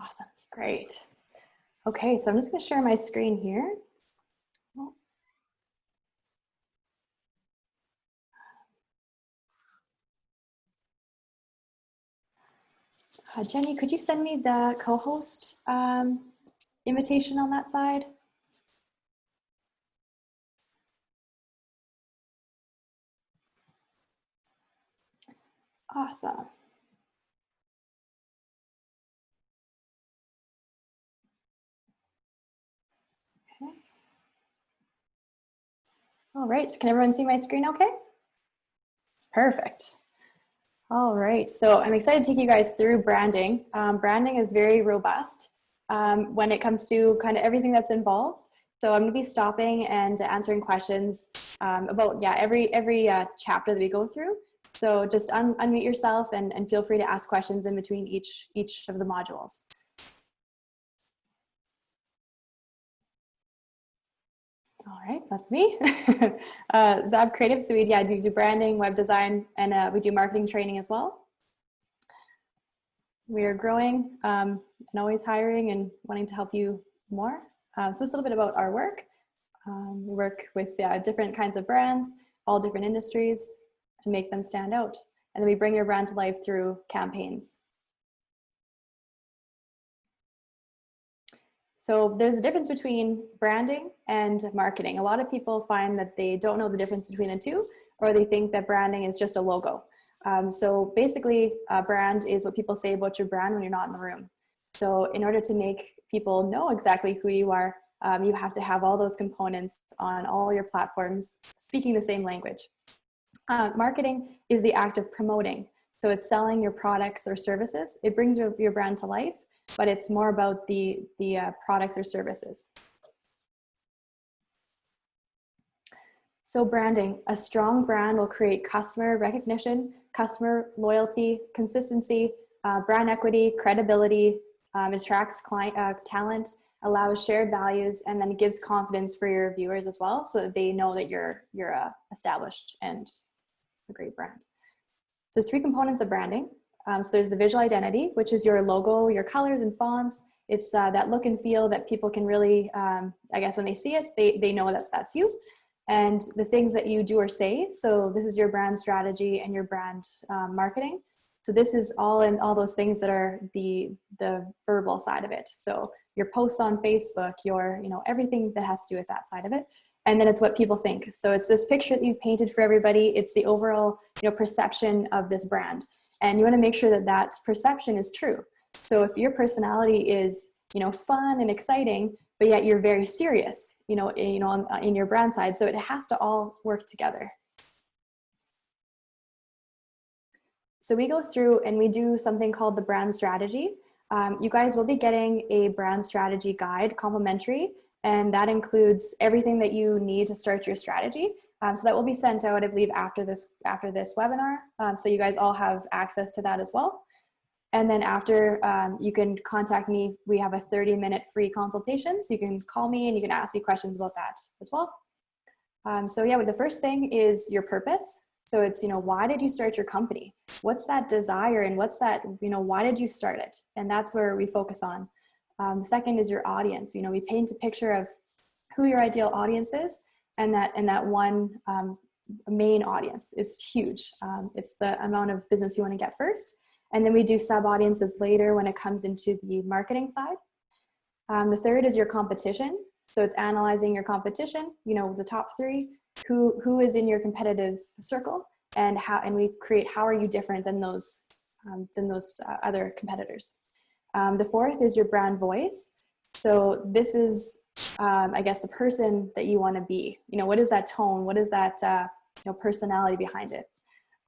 Awesome, great. Okay, so I'm just gonna share my screen here. Jenny, could you send me the co-host invitation on that side? Awesome. Okay. All right, can everyone see my screen okay? Perfect. All right, so I'm excited to take you guys through branding. Branding is very robust when it comes to kind of everything that's involved. So I'm gonna be stopping and answering questions about every chapter that we go through. So just unmute yourself and feel free to ask questions in between each of the modules. All right, that's me. Zap Creative, so we do branding, web design, and we do marketing training as well. We are growing and always hiring and wanting to help you more. So this is a little bit about our work. We work with different kinds of brands, all different industries, to make them stand out. And then we bring your brand to life through campaigns. So there's a difference between branding and marketing. A lot of people find that they don't know the difference between the two, or they think that branding is just a logo. So basically, a brand is what people say about your brand when you're not in the room. So in order to make people know exactly who you are, you have to have all those components on all your platforms speaking the same language. Marketing is the act of promoting. So it's selling your products or services. It brings your brand to life, but it's more about the products or services. So branding, a strong brand will create customer recognition, customer loyalty, consistency, brand equity, credibility, attracts client talent, allows shared values, and then it gives confidence for your viewers as well, so that they know that you're established and a great brand. So there's three components of branding. So there's the visual identity, which is your logo, your colors and fonts. It's that look and feel that people can really, I guess when they see it, they know that that's you. And the things that you do or say. So this is your brand strategy and your brand marketing. So this is all those things that are the verbal side of it. So your posts on Facebook, your, everything that has to do with that side of it. And then it's what people think. So it's this picture that you've painted for everybody. It's the overall, perception of this brand. And you want to make sure that that perception is true. So if your personality is, fun and exciting, but yet you're very serious, in your brand side. So it has to all work together. So we go through and we do something called the brand strategy. You guys will be getting a brand strategy guide, complimentary, and that includes everything that you need to start your strategy. So that will be sent out, I believe, after this webinar. So you guys all have access to that as well. And then after, you can contact me. We have a 30-minute free consultation, so you can call me and you can ask me questions about that as well. So yeah, the first thing is your purpose. So it's, why did you start your company? What's that desire and what's that, why did you start it? And that's where we focus on. The second is your audience. We paint a picture of who your ideal audience is, and that one main audience is huge. It's the amount of business you want to get first. And then we do sub-audiences later when it comes into the marketing side. The third is your competition. So it's analyzing your competition, the top three, who is in your competitive circle, and we create how are you different than those other competitors. The fourth is your brand voice. So this is, I guess, the person that you want to be. What is that tone? What is that personality behind it?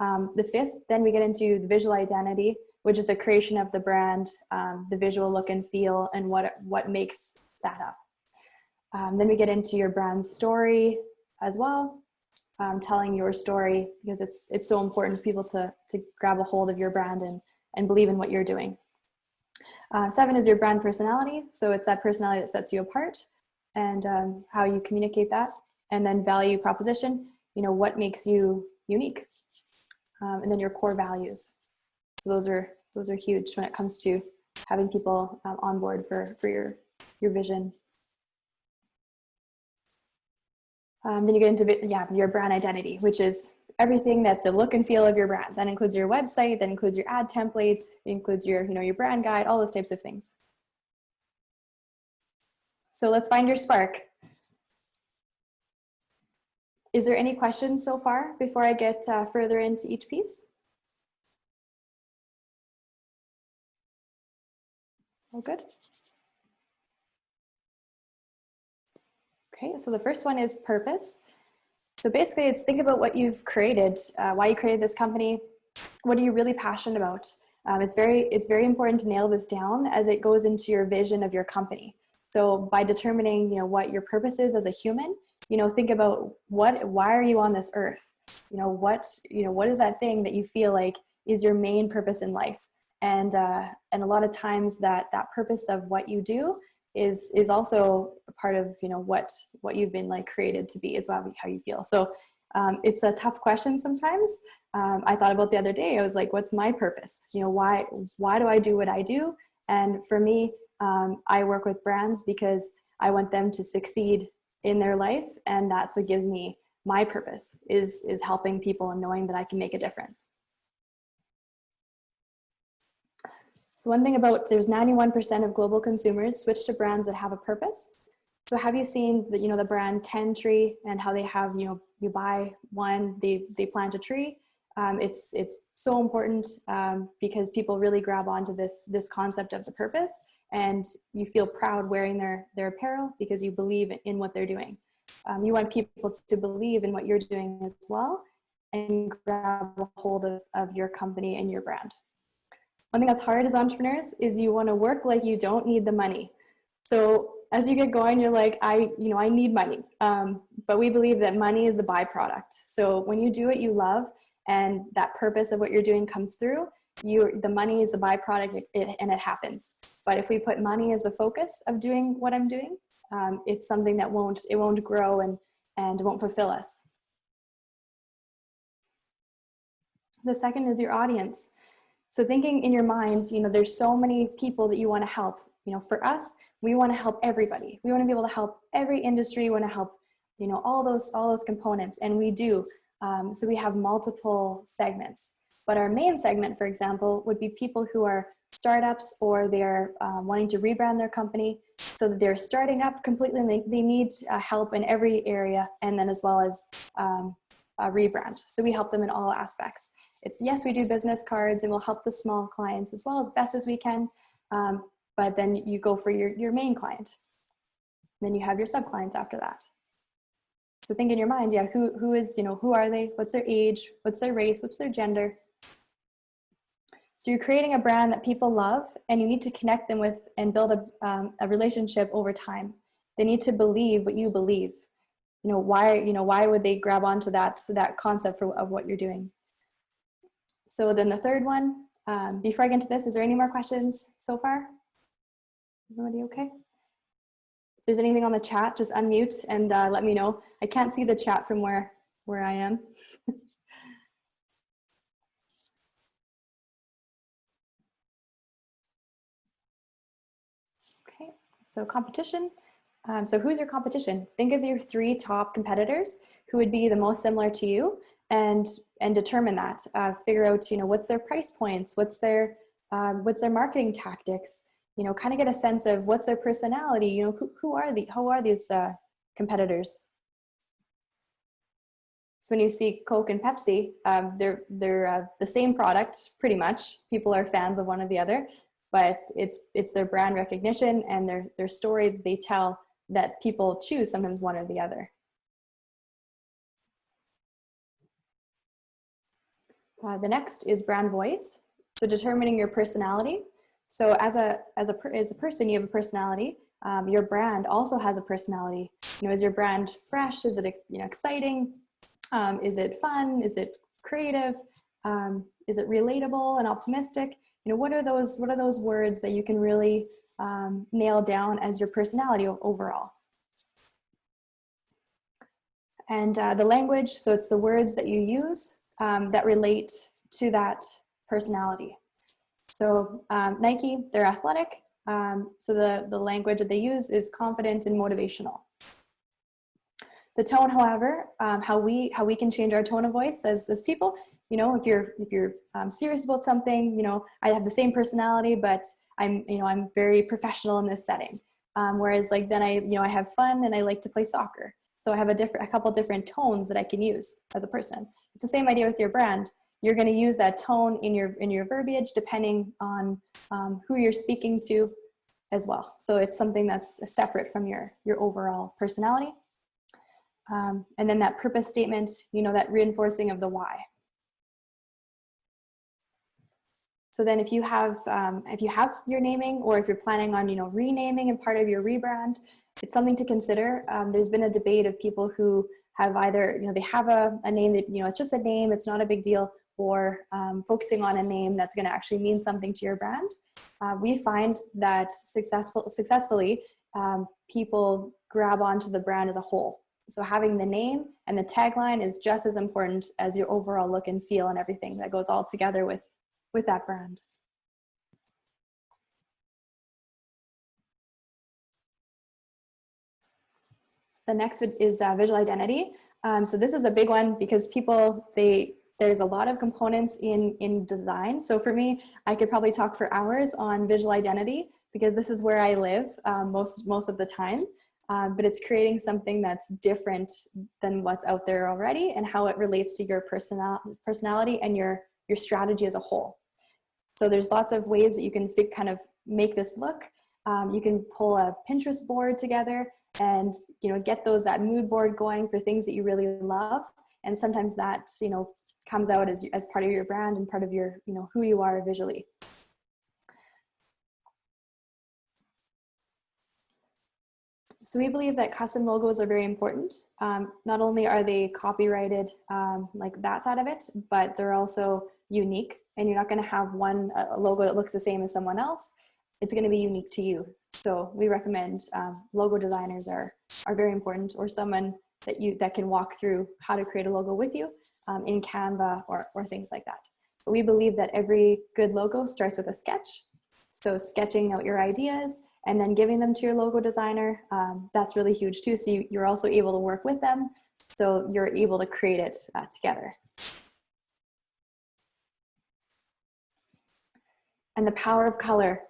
The fifth, then we get into the visual identity, which is the creation of the brand, the visual look and feel, and what makes that up. Then we get into your brand story as well, telling your story, because it's so important for people to grab a hold of your brand and believe in what you're doing. 7 is your brand personality. So it's that personality that sets you apart, and how you communicate that. And then value proposition, what makes you unique. And then your core values. So those are huge when it comes to having people on board for your vision. Then you get into your brand identity, which is everything that's a look and feel of your brand. That includes your website, that includes your ad templates, it includes your, your brand guide, all those types of things. So let's find your spark. Is there any questions so far before I get further into each piece? All good? Okay, so the first one is purpose. So basically it's think about what you've created, why you created this company, what are you really passionate about? It's very important to nail this down as it goes into your vision of your company. So by determining, what your purpose is as a human, think about why are you on this earth? What is that thing that you feel like is your main purpose in life? And a lot of times that purpose of what you do is also a part of, what you've been like created to be as well, how you feel. So it's a tough question sometimes. I thought about the other day, I was like, what's my purpose? Why do I do what I do? And for me, I work with brands because I want them to succeed in their life. And that's what gives me my purpose is helping people and knowing that I can make a difference. So one thing about, there's 91% of global consumers switch to brands that have a purpose. So have you seen the, the brand 10 Tree and how they have, you buy one, they plant a tree. It's so important because people really grab onto this concept of the purpose, and you feel proud wearing their apparel because you believe in what they're doing. You want people to believe in what you're doing as well and grab a hold of your company and your brand. One thing that's hard as entrepreneurs is you want to work like you don't need the money. So as you get going, you're like, I need money. But we believe that money is the byproduct. So when you do what you love and that purpose of what you're doing comes through, the money is the byproduct and it happens. But if we put money as the focus of doing what I'm doing, it's something that won't grow and won't fulfill us. The second is your audience. So thinking in your mind, there's so many people that you want to help. For us, we want to help everybody. We want to be able to help every industry. We want to help, all those components, and we do. So we have multiple segments. But our main segment, for example, would be people who are startups or they're wanting to rebrand their company. So that they're starting up completely and they need help in every area, and then as well as a rebrand. So we help them in all aspects. Yes, we do business cards and we'll help the small clients as well as best as we can. But then you go for your main client. Then you have your sub clients after that. So think in your mind, who is, who are they? What's their age? What's their race? What's their gender? So you're creating a brand that people love, and you need to connect them with and build a relationship over time. They need to believe what you believe. Why would they grab onto that concept of what you're doing? So then the third one, before I get into this, is there any more questions so far? Everybody okay? If there's anything on the chat, just unmute and let me know. I can't see the chat from where I am. Okay, so competition. So who's your competition? Think of your 3 top competitors who would be the most similar to you, and determine that. Figure out, what's their price points, what's their marketing tactics. Kind of get a sense of what's their personality. Who are these competitors? So when you see Coke and Pepsi, they're the same product pretty much. People are fans of one or the other, but it's their brand recognition and their story that they tell that people choose sometimes one or the other. The next is brand voice. So determining your personality. So as a person, you have a personality. Your brand also has a personality. Is your brand fresh? Is it exciting? Is it fun? Is it creative? Is it relatable and optimistic? What are those words that you can really nail down as your personality overall? And the language, so it's the words that you use that relate to that personality. So Nike, they're athletic. So the language that they use is confident and motivational. The tone, however, how we can change our tone of voice as people, you know, if you're serious about something, you know, I have the same personality, but I'm very professional in this setting. Whereas like then I have fun and I like to play soccer. So I have a couple different tones that I can use as a person. It's the same idea with your brand. You're going to use that tone in your verbiage depending on who you're speaking to as well. So it's something that's separate from your overall personality. And then that purpose statement, you know, that reinforcing of the why. So then if you have your naming, or if you're planning on, you know, renaming and part of your rebrand, it's something to consider. There's been a debate of people who have either, you know, they have a name that, you know, it's just a name, it's not a big deal, or focusing on a name that's going to actually mean something to your brand. We find that successfully people grab onto the brand as a whole. So having the name and the tagline is just as important as your overall look and feel and everything that goes all together with that brand. So the next is visual identity. So this is a big one because people, there's a lot of components in design. So for me, I could probably talk for hours on visual identity because this is where I live most of the time. But it's creating something that's different than what's out there already and how it relates to your personality and your strategy as a whole. So there's lots of ways that you can kind of make this look. You can pull a Pinterest board together and, you know, get that mood board going for things that you really love. And sometimes that, you know, comes out as part of your brand and part of your, you know, who you are visually. So we believe that custom logos are very important. Not only are they copyrighted, like that side of it, but they're also unique, and you're not going to have a logo that looks the same as someone else. It's going to be unique to you. So we recommend logo designers are very important, or someone that can walk through how to create a logo with you in Canva or things like that. But we believe that every good logo starts with a sketch. So sketching out your ideas and then giving them to your logo designer, that's really huge too. So you're also able to work with them. So you're able to create it together. And the power of color.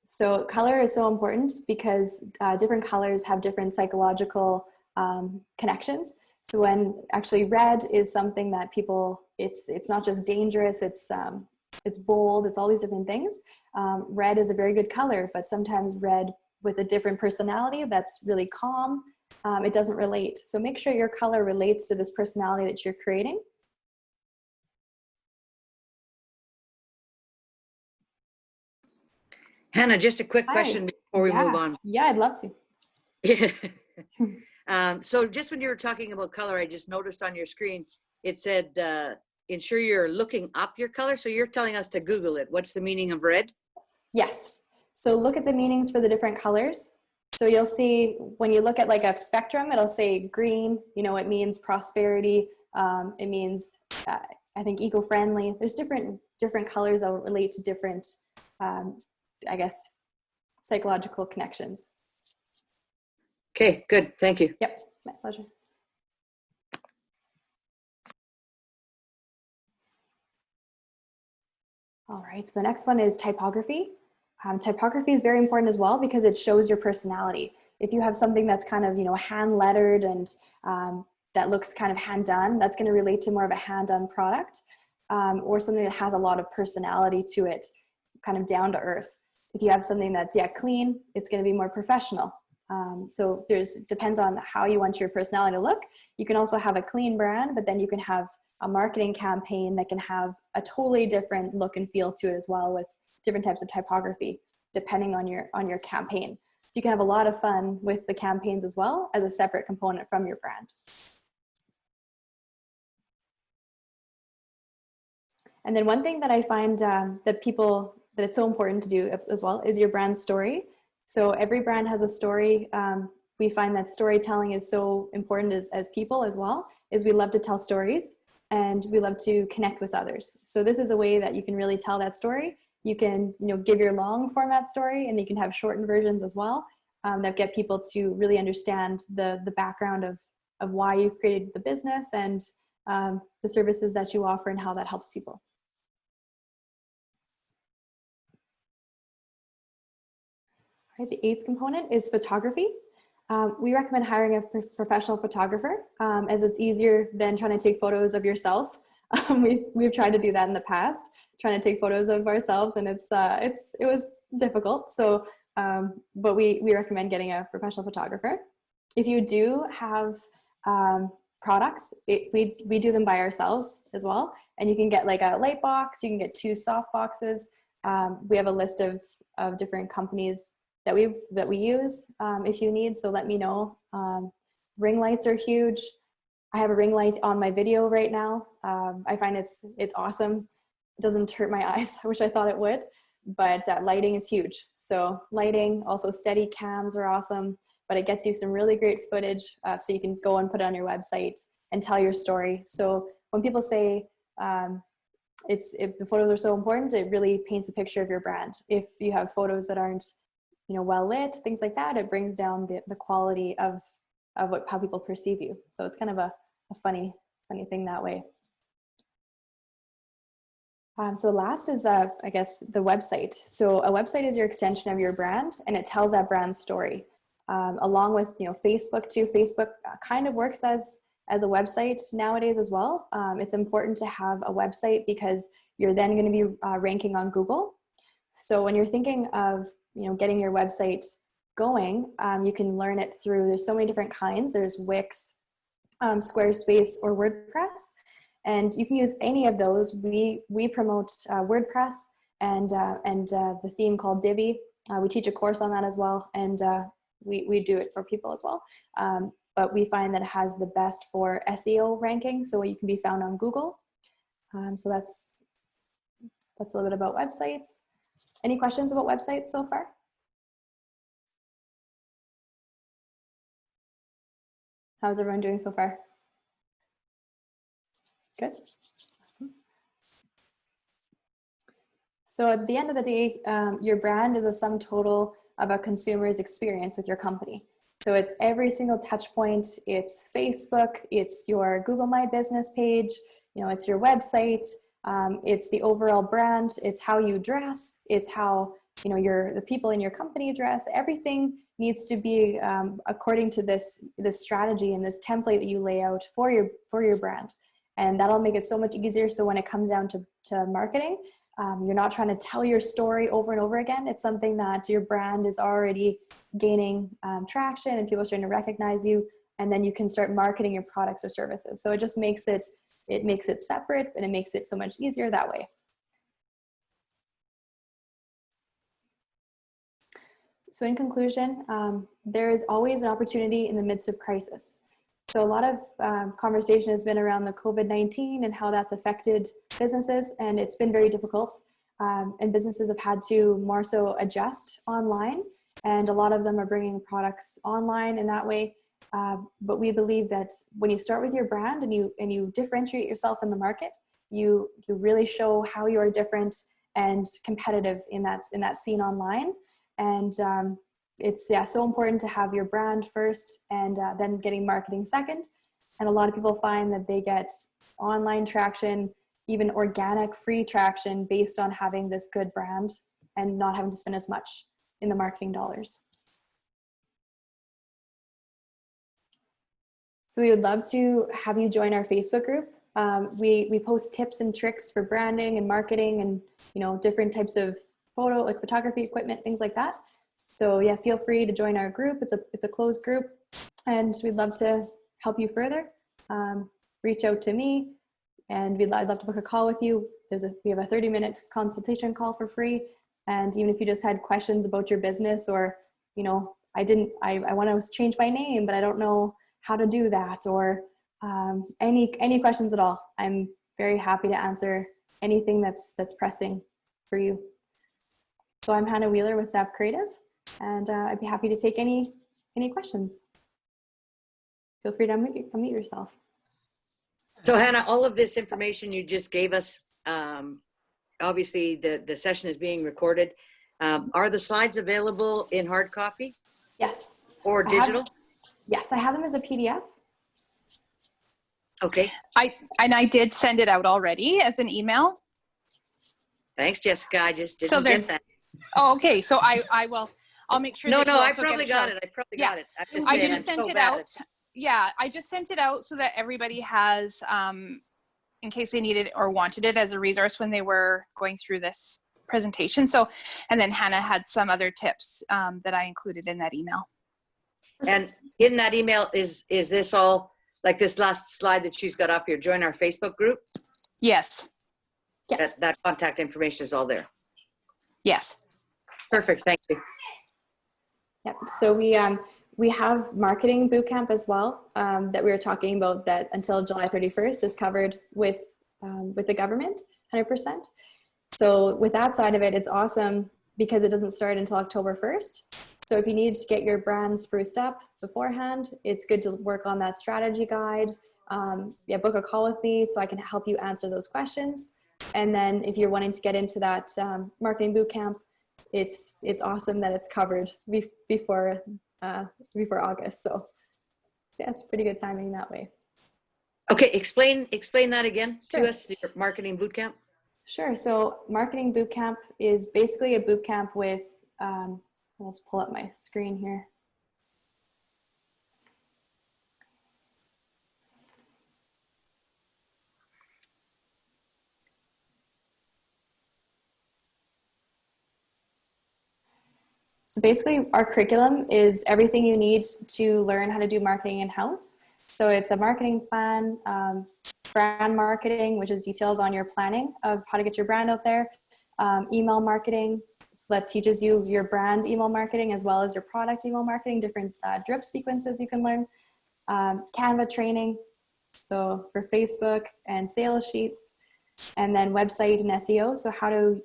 So color is so important because different colors have different psychological connections. So when actually red is something that people, it's not just dangerous, it's bold, it's all these different things. Red is a very good color, but sometimes red with a different personality that's really calm, it doesn't relate. So make sure your color relates to this personality that you're creating. Hannah, just a quick question before we move on. Yeah, I'd love to. So just when you were talking about color, I just noticed on your screen, it said, ensure you're looking up your color. So you're telling us to Google it. What's the meaning of red? Yes. So look at the meanings for the different colors. So you'll see when you look at like a spectrum, it'll say green, you know, it means prosperity. It means, I think, eco-friendly. There's different colors that will relate to different, I guess, psychological connections. Okay, good. Thank you. Yep, my pleasure. All right, so the next one is typography. Typography is very important as well because it shows your personality. If you have something that's kind of, you know, hand lettered and that looks kind of hand done, that's going to relate to more of a hand done product, or something that has a lot of personality to it, kind of down to earth. If you have something that's clean, it's going to be more professional. So depends on how you want your personality to look. You can also have a clean brand, but then you can have a marketing campaign that can have a totally different look and feel to it as well, with different types of typography depending on your campaign. So you can have a lot of fun with the campaigns as well as a separate component from your brand. And then one thing that I find that it's so important to do as well is your brand story. So every brand has a story. We find that storytelling is so important as people as well, is we love to tell stories and we love to connect with others. So this is a way that you can really tell that story You can, give your long format story, and you can have shortened versions as well, that get people to really understand the background of why you created the business and the services that you offer and how that helps people. All right, the 8th component is photography. We recommend hiring a professional photographer, as it's easier than trying to take photos of yourself. We've tried to do that in the past, trying to take photos of ourselves, and it was difficult. So, but we recommend getting a professional photographer. If you do have products, we do them by ourselves as well, and you can get like a light box. You can get 2 soft boxes. We have a list of different companies that we use if you need, so let me know. Ring lights are huge. I have a ring light on my video right now. I find it's awesome. It doesn't hurt my eyes, which I thought it would, but lighting is huge. So lighting, also steady cams are awesome, but it gets you some really great footage, so you can go and put it on your website and tell your story. So when people say if the photos are so important, it really paints a picture of your brand. If you have photos that aren't well lit, things like that, it brings down the quality of how people perceive you. So it's kind of a funny thing that way. So last is, I guess, the website. So a website is your extension of your brand, and it tells that brand story. Along with Facebook too. Facebook kind of works as a website nowadays as well. It's important to have a website because you're then going to be ranking on Google. So when you're thinking of getting your website going, you can learn it through, there's so many different kinds. There's Wix, Squarespace, or WordPress, and you can use any of those. We promote WordPress and the theme called Divi. We teach a course on that as well, and we do it for people as well. But we find that it has the best for SEO ranking, so you can be found on Google. So that's a little bit about websites. Any questions about websites so far? How's everyone doing so far? Good. Awesome. So at the end of the day, your brand is a sum total of a consumer's experience with your company. So it's every single touch point. It's Facebook, it's your Google My Business page, it's your website, it's the overall brand, it's how you dress, it's how the people in your company dress. Everything needs to be according to this strategy and this template that you lay out for your brand, and that'll make it so much easier. So when it comes down to marketing, you're not trying to tell your story over and over again. It's something that your brand is already gaining traction, and people are starting to recognize you, and then you can start marketing your products or services. So it just makes it separate, and it makes it so much easier that way. So in conclusion, there is always an opportunity in the midst of crisis. So a lot of conversation has been around the COVID-19 and how that's affected businesses, and it's been very difficult. And businesses have had to more so adjust online, and a lot of them are bringing products online in that way. But we believe that when you start with your brand and you differentiate yourself in the market, you really show how you are different and competitive in that scene online. And it's so important to have your brand first, and then getting marketing second. And a lot of people find that they get online traction, even organic free traction, based on having this good brand and not having to spend as much in the marketing dollars. So we would love to have you join our Facebook group. We post tips and tricks for branding and marketing, and different types of photography equipment, things like that. So yeah, feel free to join our group. It's a closed group, and we'd love to help you further. Reach out to me, and I'd love to book a call with you. We have a 30-minute consultation call for free. And even if you just had questions about your business, or I want to change my name, but I don't know how to do that, or any questions at all, I'm very happy to answer anything that's pressing for you. So I'm Hannah Wheeler with Zap Creative, and I'd be happy to take any questions. Feel free to unmute yourself. So Hannah, all of this information you just gave us, obviously the session is being recorded. Are the slides available in hard copy Yes. or digital? Yes, I have them as a PDF. Okay. I did send it out already as an email. Thanks, Jessica. I just didn't get that. Oh, okay. So I'll make sure. No, that no, you I also probably get got it. I probably got it. I'm just I saying, just I'm sent so it bad. out. Yeah, I just sent it out so that everybody has, in case they needed or wanted it as a resource when they were going through this presentation. So, and then Hannah had some other tips that I included in that email. And in that email, is this all, like this last slide that she's got up here, join our Facebook group? Yes. Yeah. That contact information is all there. Yes. Perfect, thank you. Yeah, so we have marketing bootcamp as well that we were talking about, that until July 31st is covered with the government 100%. So with that side of it, it's awesome because it doesn't start until October 1st. So if you need to get your brand spruced up beforehand, it's good to work on that strategy guide. Yeah, book a call with me so I can help you answer those questions. And then if you're wanting to get into that marketing bootcamp, it's awesome that it's covered before August. So yeah, it's pretty good timing that way. Okay, explain that again Sure. to us, your marketing bootcamp. Sure. So marketing bootcamp is basically a bootcamp with, I'll just pull up my screen here. So basically our curriculum is everything you need to learn how to do marketing in-house. So it's a marketing plan, brand marketing, which is details on your planning of how to get your brand out there, email marketing, so that teaches you your brand email marketing as well as your product email marketing, different drip sequences you can learn, Canva training, so for Facebook and sales sheets, and then website and SEO, so how to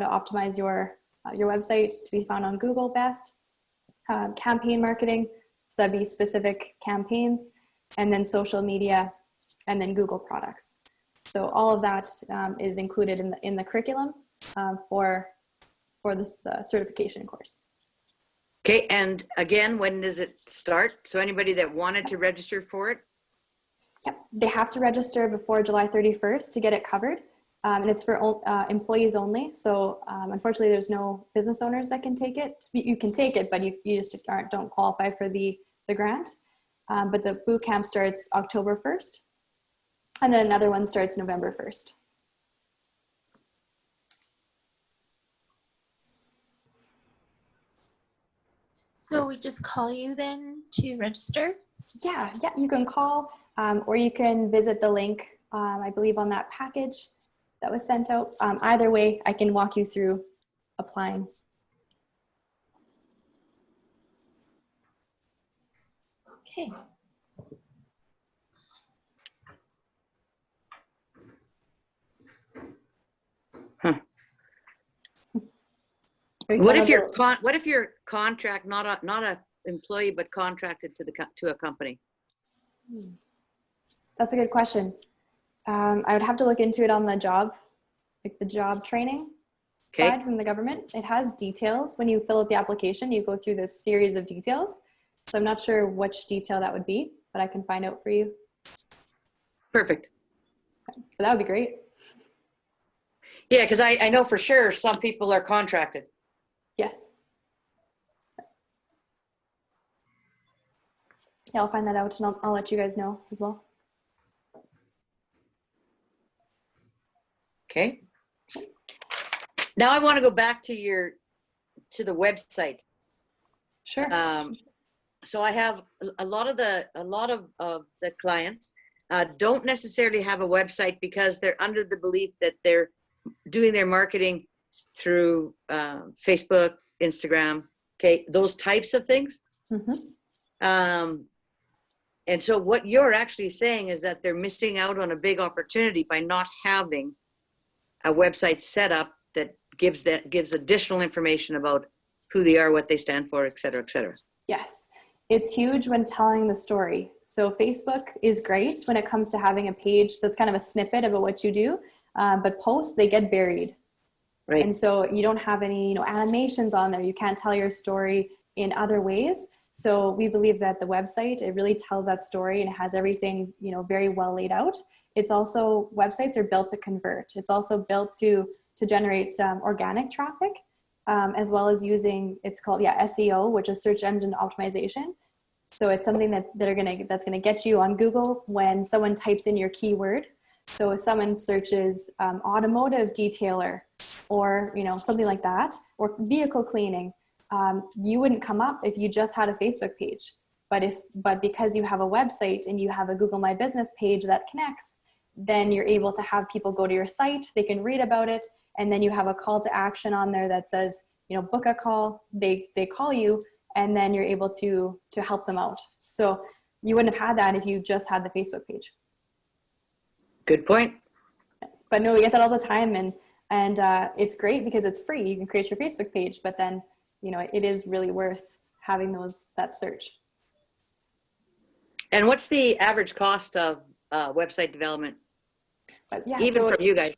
optimize your website to be found on Google best, campaign marketing, so that'd be specific campaigns, and then social media, and then Google products. So all of that is included in the curriculum for this certification course. Okay, and again, when does it start? So anybody that wanted to register for it? Yep, they have to register before July 31st to get it covered. And it's for employees only. So unfortunately, there's no business owners that can take it. You can take it, but you just don't qualify for the grant. But the boot camp starts October 1st. And then another one starts November 1st. So we just call you then to register? Yeah, you can call or you can visit the link, I believe, on that package that was sent out. Either way, I can walk you through applying. Okay. Huh. What if you're contract, not a employee, but contracted to a company? That's a good question. I would have to look into it on the job, like the job training side from the government. It has details. When you fill out the application, you go through this series of details. So I'm not sure which detail that would be, but I can find out for you. Perfect. But that would be great. Yeah, because I know for sure some people are contracted. Yes. Yeah, I'll find that out and I'll let you guys know as well. Okay. Now I want to go back to the website. Sure. So I have a lot of the clients don't necessarily have a website because they're under the belief that they're doing their marketing through Facebook, Instagram, okay, those types of things. Mm-hmm. And so what you're actually saying is that they're missing out on a big opportunity by not having a website set up that gives additional information about who they are, what they stand for, et cetera, et cetera. Yes, it's huge when telling the story. So Facebook is great when it comes to having a page that's kind of a snippet about what you do, but posts, they get buried. Right. And so you don't have any, animations on there. You can't tell your story in other ways. So we believe that the website, it really tells that story and it has everything, very well laid out. It's also, websites are built to convert. It's also built to generate organic traffic, as well as using, it's called SEO, which is search engine optimization. So it's something that's gonna get you on Google when someone types in your keyword. So if someone searches automotive detailer or something like that, or vehicle cleaning, you wouldn't come up if you just had a Facebook page. But because you have a website and you have a Google My Business page that connects, then you're able to have people go to your site, they can read about it, and then you have a call to action on there that says, book a call, they call you, and then you're able to help them out. So you wouldn't have had that if you just had the Facebook page. Good point. But no, we get that all the time, and it's great because it's free. You can create your Facebook page, but then it is really worth having that search. And what's the average cost of website development? But yeah, even from you guys?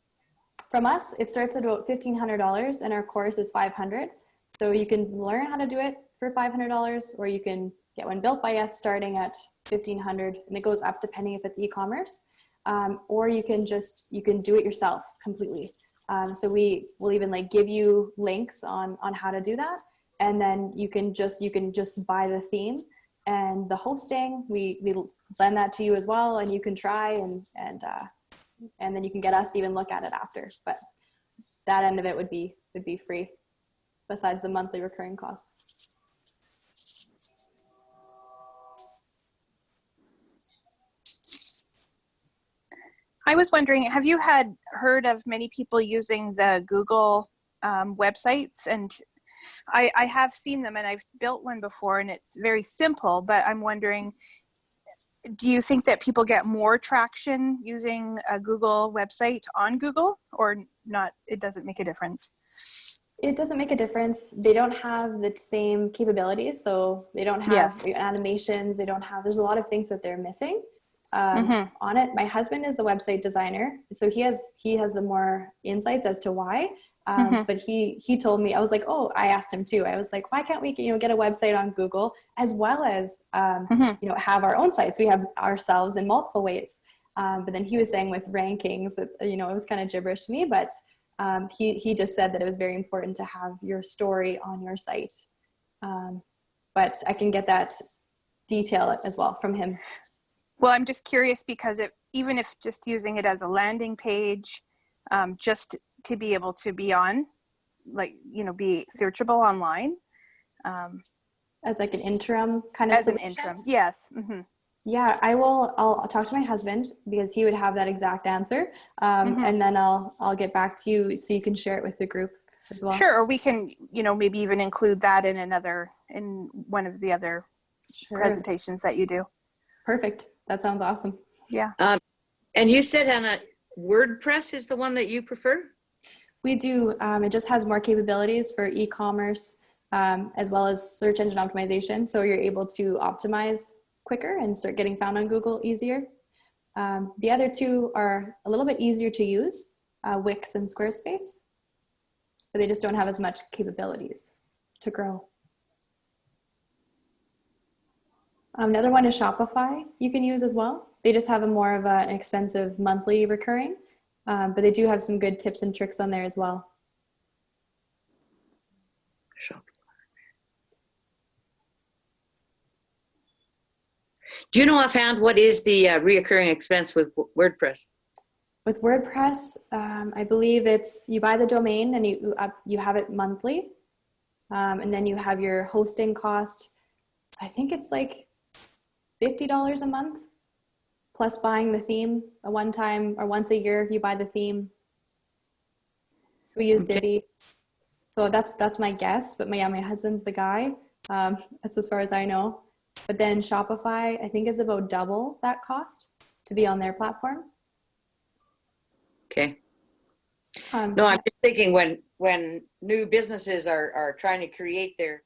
From us, it starts at about $1,500, and our course is $500. So you can learn how to do it for $500, or you can get one built by us starting at $1,500, and it goes up depending if it's e-commerce, or you can do it yourself completely. So we will even give you links on how to do that, and then you can just buy the theme and the hosting. We send that to you as well, and you can try and then you can get us to even look at it after. But that end of it would be free, besides the monthly recurring costs. I was wondering, have you heard of many people using the Google websites? And I have seen them, and I've built one before, and it's very simple, but I'm wondering, do you think that people get more traction using a Google website on Google, or not? It doesn't make a difference? It doesn't make a difference. They don't have the same capabilities. So they don't have animations. There's a lot of things that they're missing on it. My husband is the website designer, so he has the more insights as to why. But he told me, I asked him too. I was like, why can't we, get a website on Google as well as, have our own sites? We have ourselves in multiple ways. But then he was saying with rankings, it was kind of gibberish to me, but he just said that it was very important to have your story on your site. But I can get that detail as well from him. Well, I'm just curious because even if just using it as a landing page, just to be able to be on, be searchable online. As an interim kind of solution? An interim, yes. Yeah, I'll talk to my husband because he would have that exact answer. And then I'll get back to you so you can share it with the group as well. Sure, or we can, maybe even include that in one of the other presentations that you do. Perfect. That sounds awesome. Yeah. And you said, Hannah, WordPress is the one that you prefer? We do. It just has more capabilities for e-commerce as well as search engine optimization. So you're able to optimize quicker and start getting found on Google easier. The other two are a little bit easier to use, Wix and Squarespace, but they just don't have as much capabilities to grow. Another one is Shopify you can use as well. They just have a more of an expensive monthly recurring, but they do have some good tips and tricks on there as well. Shopify. Do you know offhand what is the reoccurring expense with WordPress? With WordPress, I believe it's you buy the domain and you have it monthly, and then you have your hosting cost. I think it's $50 a month, plus buying the theme a one time or once a year. You buy the theme. We use Divi, so that's my guess. But my husband's the guy. That's as far as I know. But then Shopify, I think, is about double that cost to be on their platform. Okay. No, I'm just thinking when new businesses are trying to create their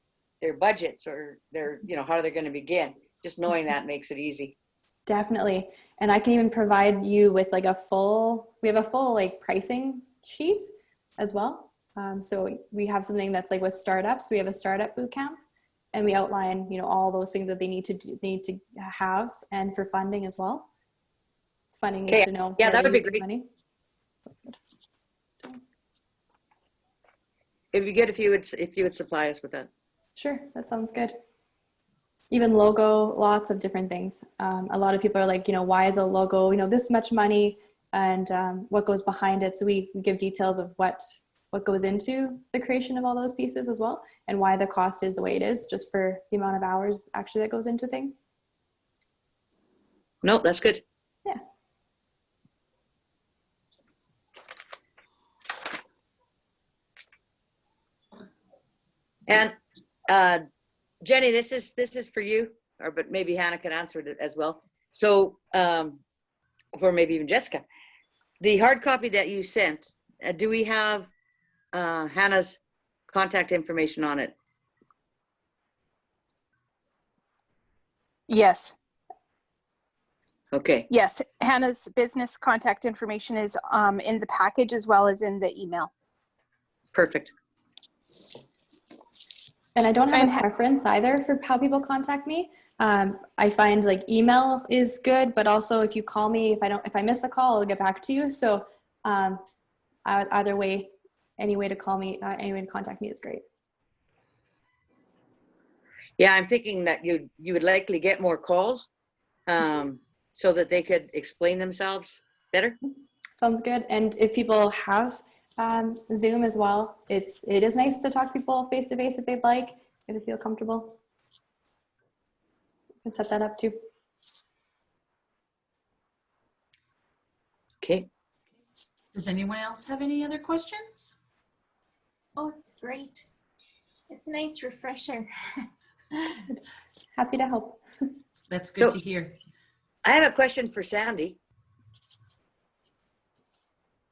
budgets or their, how are they going to begin? Just knowing that makes it easy. Definitely. And I can even provide you with we have a full pricing sheet as well. So we have something that's like with startups. We have a startup boot camp, and we outline, you know, all those things that they need to do, they need to have, and for funding as well. Funding needs to know. Yeah, that would be great. great. Money. That's good. It'd be good if you would supply us with that. Sure, that sounds good. Even logo, lots of different things. A lot of people are like, you know, why is a logo, you know, this much money, and what goes behind it. So we give details of what goes into the creation of all those pieces as well, and why the cost is the way it is, just for the amount of hours actually that goes into things. No, that's good. Yeah. And Jenny, this is for you, but maybe Hannah can answer it as well. So, or maybe even Jessica, the hard copy that you sent, do we have Hannah's contact information on it? Yes. Okay. Yes. Hannah's business contact information is in the package as well as in the email. Perfect. And I don't have a preference either for how people contact me. I find like email is good, but also if you call me, if I miss a call, I'll get back to you. So either way, any way to call me, any way to contact me is great. Yeah, I'm thinking that you would likely get more calls, so that they could explain themselves better. Sounds good. And if people have Zoom as well, it is nice to talk to people face to face if they'd like, if they feel comfortable. You can set that up too. Okay. Does anyone else have any other questions? Oh, it's great. It's a nice refresher. Happy to help. That's good to hear. I have a question for Sandy.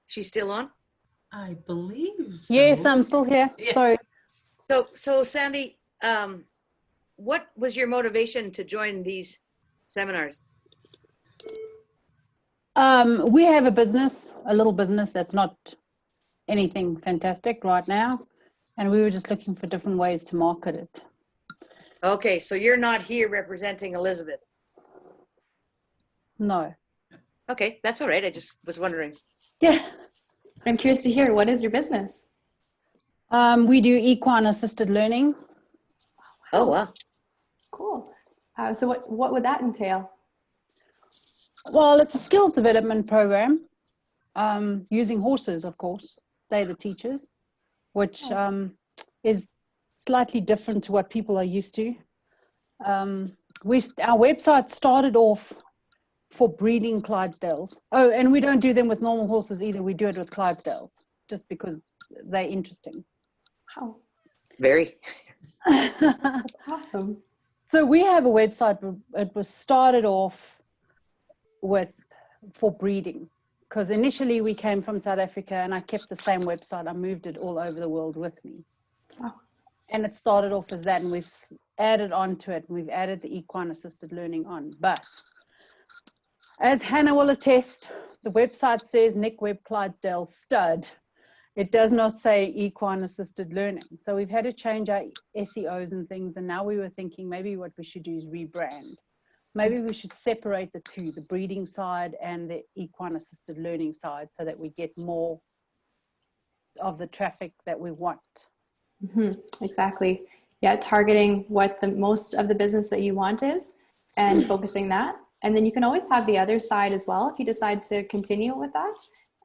She's still on? I believe so. Yes, I'm still here. Yeah. Sorry. So Sandy, what was your motivation to join these seminars? We have a little business that's not anything fantastic right now. And we were just looking for different ways to market it. Okay, so you're not here representing Elizabeth. No. Okay, that's all right. I just was wondering. Yeah. I'm curious to hear, what is your business? We do equine assisted learning. Oh, wow. Cool. So what would that entail? Well, it's a skills development program, using horses, of course. They're the teachers, which is slightly different to what people are used to. Our website started off for breeding Clydesdales. Oh, and we don't do them with normal horses either. We do it with Clydesdales, just because they're interesting. Wow. Very. Awesome. So we have a website. It was started off for breeding, because initially we came from South Africa and I kept the same website. I moved it all over the world with me. Wow. And it started off as that, and we've added on to it. We've added the equine assisted learning on. But as Hannah will attest, the website says Nick Webb Clydesdale Stud. It does not say equine assisted learning. So we've had to change our SEOs and things. And now we were thinking maybe what we should do is rebrand. Maybe we should separate the two, the breeding side and the equine assisted learning side, so that we get more of the traffic that we want. Mm-hmm. Exactly. Yeah, targeting what the most of the business that you want is, and focusing that. And then you can always have the other side as well if you decide to continue with that.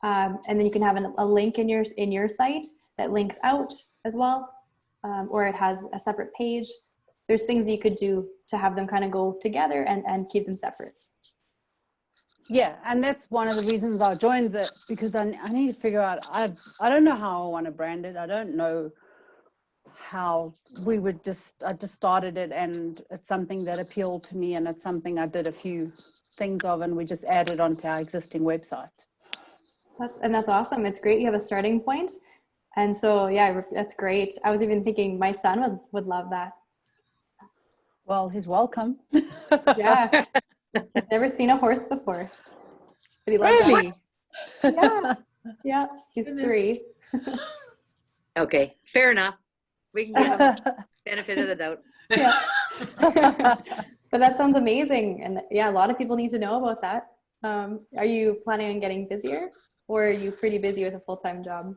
And then you can have a link in your site that links out as well, or it has a separate page. There's things you could do to have them kind of go together and keep them separate. Yeah, and that's one of the reasons I joined because I need to figure out, I don't know how I want to brand it. I don't know how I just started it, and it's something that appealed to me, and it's something I did a few things of, and we just added onto our existing website. That's awesome. It's great you have a starting point. And so, yeah, that's great. I was even thinking my son would love that. Well, he's welcome. Yeah. He's never seen a horse before. But he loves Really? that. Yeah. Yeah. He's Goodness. 3. Okay, fair enough. We can give them benefit of the doubt. Yeah. But that sounds amazing. And yeah, a lot of people need to know about that. Are you planning on getting busier, or are you pretty busy with a full-time job?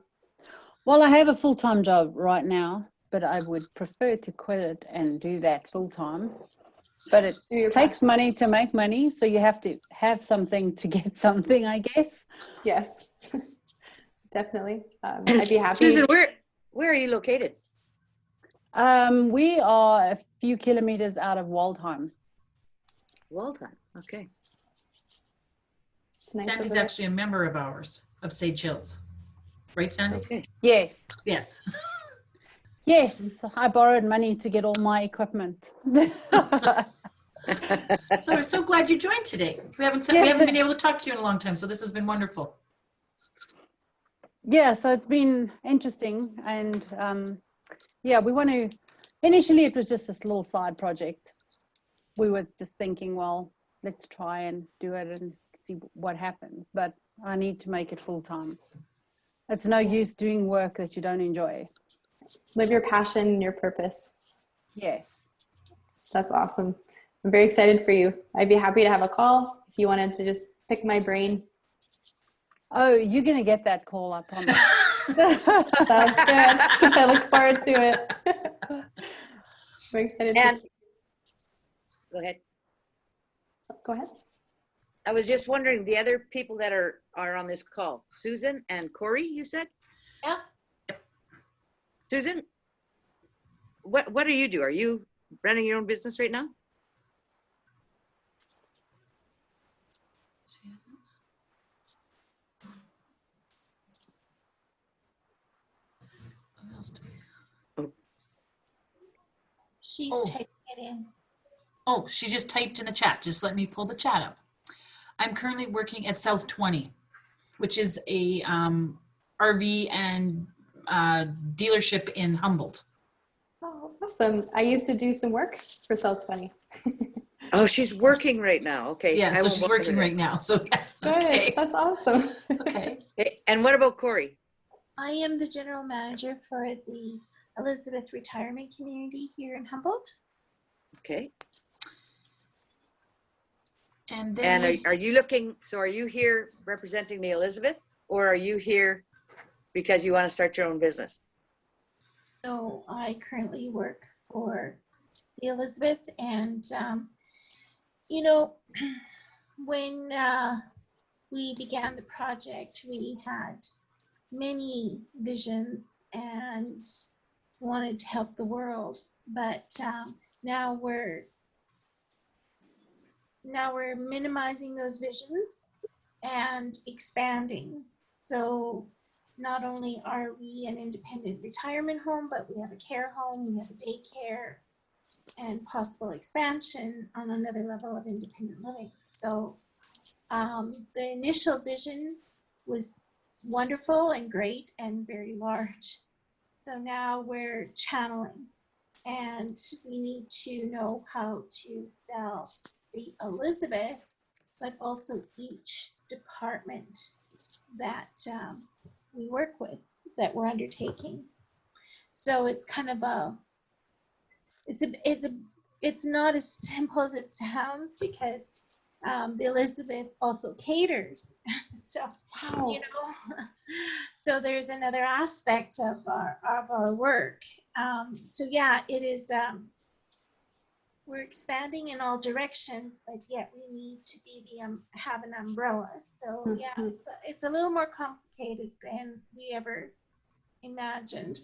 Well, I have a full-time job right now, but I would prefer to quit it and do that full-time. But it Do your takes passion. money to make money, so you have to have something to get something, I guess. Yes, definitely. I'd be happy. Susan, where are you located? We are a few kilometers out of Waldheim. Waldheim. Okay. It's nice Sandy's over there. actually a member of ours, of Sage Hills. Right, Sandy? Okay. Yes. Yes. Yes, I borrowed money to get all my equipment. So we're so glad you joined today. We haven't been able to talk to you in a long time, so this has been wonderful. Yeah, so it's been interesting, and yeah, we want to. Initially, it was just this little side project. We were just thinking, well, let's try and do it and see what happens. But I need to make it full time. It's no use doing work that you don't enjoy. Live your passion and your purpose. Yes. That's awesome. I'm very excited for you. I'd be happy to have a call if you wanted to just pick my brain. Oh, you're gonna get that call, I promise. Sounds good. I look forward to it. We're excited And to see. go ahead. Go ahead. I was just wondering, the other people that are on this call, Susan and Corey, you said? Yeah. Susan, what do you do? Are you running your own business right now? She's Oh. typing it in. Oh, she just typed in the chat. Just let me pull the chat up. I'm currently working at South 20, which is a RV and dealership in Humboldt. Oh, awesome. I used to do some work for Cell 20. Oh, she's working right now. Okay. Yeah, I so won't she's bother working her. right now. So yeah. Good. Okay. That's awesome. Okay. Okay, and what about Corey? I am the general manager for the Elizabeth Retirement Community here in Humboldt. Okay. And then And are you looking, so are you here representing the Elizabeth, or are you here because you want to start your own business? So I currently work for the Elizabeth, and you know, when we began the project, we had many visions and wanted to help the world, but now we're minimizing those visions and expanding. So not only are we an independent retirement home, but we have a care home, we have a daycare, and possible expansion on another level of independent living. So the initial vision was wonderful and great and very large. So now we're channeling, and we need to know how to sell the Elizabeth, but also each department that we work with, that we're undertaking. So it's kind of it's not as simple as it sounds, because the Elizabeth also caters. So Wow. you know, so there's another aspect of our work. So yeah, it is. We're expanding in all directions, but yet we need to be have an umbrella. So yeah, Mhm. it's a little more complicated than we ever imagined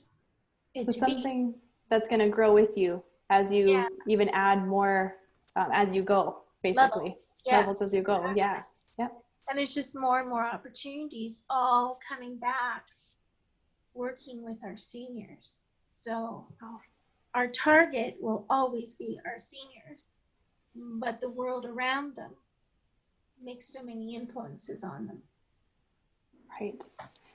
it So to be. something that's going to grow with you as you Yeah. even add more as you go, basically. Levels. Yeah. Levels as you go. Yeah. Yeah. And there's just more and more opportunities all coming back, working with our seniors. So our target will always be our seniors, but the world around them makes so many influences on them. Right.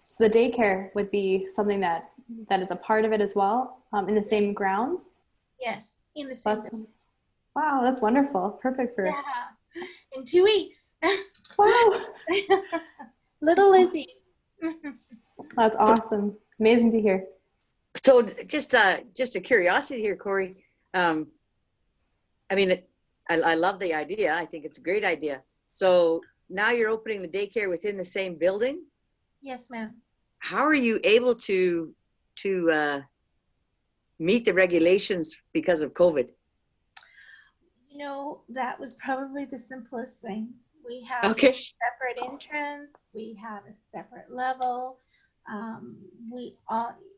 So the daycare would be something that is a part of it as well, in the same grounds. Yes, in the same. That's, wow, that's wonderful. Perfect for. Yeah, in 2 weeks. Wow. Little Lizzie's. That's awesome. Amazing to hear. So just a curiosity here, Corey. I mean, I love the idea. I think it's a great idea. So now you're opening the daycare within the same building. Yes, ma'am. How are you able to meet the regulations because of COVID? You know, that was probably the simplest thing. We have Okay. a separate entrance. We have a separate level.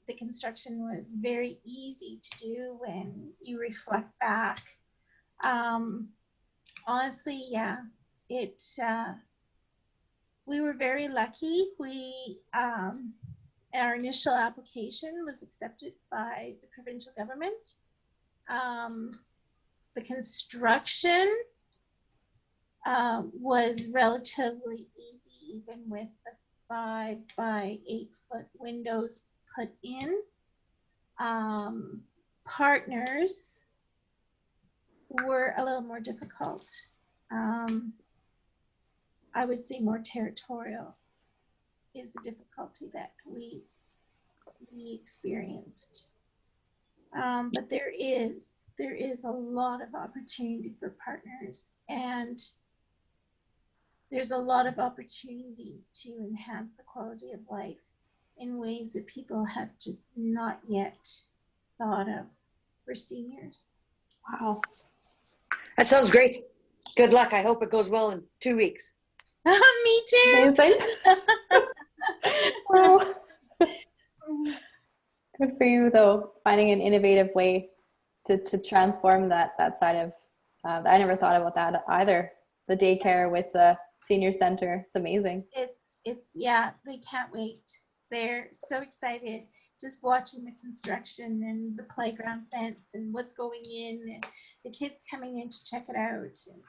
The construction was very easy to do when you reflect back. Honestly, yeah, we were very lucky. Our initial application was accepted by the provincial government. The construction was relatively easy, even with the 5 by 8 foot windows put in. Partners were a little more difficult. I would say more territorial is the difficulty that we experienced. But there is a lot of opportunity for partners, and there's a lot of opportunity to enhance the quality of life in ways that people have just not yet thought of for seniors. Wow. That sounds great. Good luck. I hope it goes well in 2 weeks. Me too. Amazing. Wow. Good for you, though, finding an innovative way to transform that side of, I never thought about that either. The daycare with the senior center. It's amazing. Yeah, they can't wait. They're so excited just watching the construction and the playground fence and what's going in and the kids coming in to check it out. And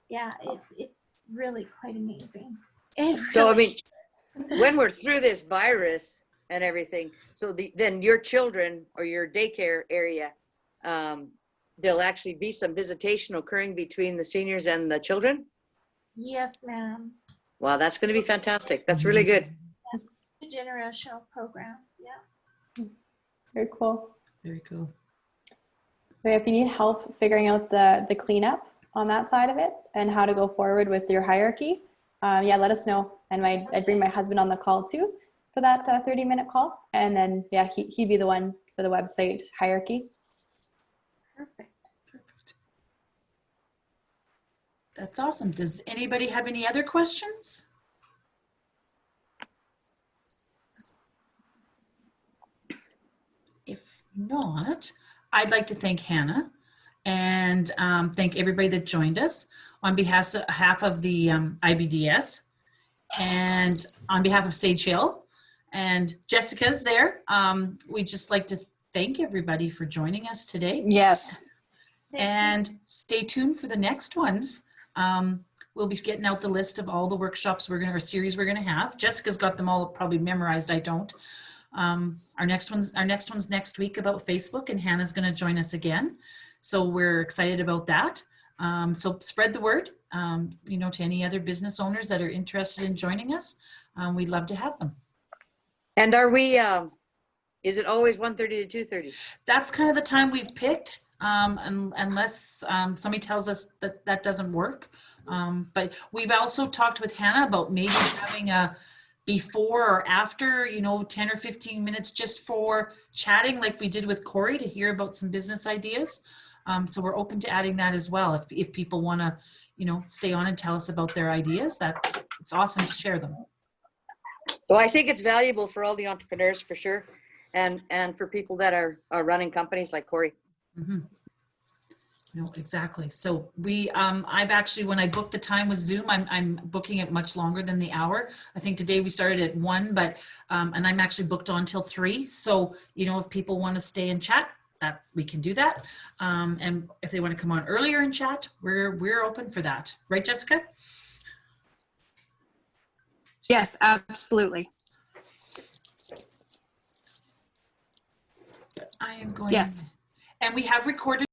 yeah, it's really quite amazing. So, I mean, when we're through this virus and everything, so then your children or your daycare area, there'll actually be some visitation occurring between the seniors and the children? Yes, ma'am. Wow, that's going to be fantastic. That's really good. Generational programs, yeah. Very cool. Very cool. So if you need help figuring out the cleanup on that side of it and how to go forward with your hierarchy, yeah, let us know. And I'd bring my husband on the call too for that 30-minute call. And then, yeah, he'd be the one for the website hierarchy. Perfect. That's awesome. Does anybody have any other questions? If not, I'd like to thank Hannah and thank everybody that joined us on behalf of the IBDS and on behalf of Sage Hill. And Jessica's there. We'd just like to thank everybody for joining us today. Yes. And stay tuned for the next ones. We'll be getting out the list of all the workshops or series we're gonna have. Jessica's got them all probably memorized. I don't. Our next one's next week about Facebook, and Hannah's gonna join us again. So we're excited about that. So spread the word, to any other business owners that are interested in joining us. We'd love to have them. And are we, is it always 1:30 to 2:30? That's kind of the time we've picked, unless somebody tells us that doesn't work. But we've also talked with Hannah about maybe having a before or after, 10 or 15 minutes just for chatting like we did with Corey to hear about some business ideas. So we're open to adding that as well. If people want to, stay on and tell us about their ideas, it's awesome to share them. Well, I think it's valuable for all the entrepreneurs for sure. And for people that are running companies like Corey. Mm-hmm. No, exactly. So I've actually, when I booked the time with Zoom, I'm booking it much longer than the hour. I think today we started at 1, but, and I'm actually booked on till 3. So, if people want to stay and chat, we can do that. And if they want to come on earlier and chat, we're open for that. Right, Jessica? Yes, absolutely. I am going. Yes. And we have recorded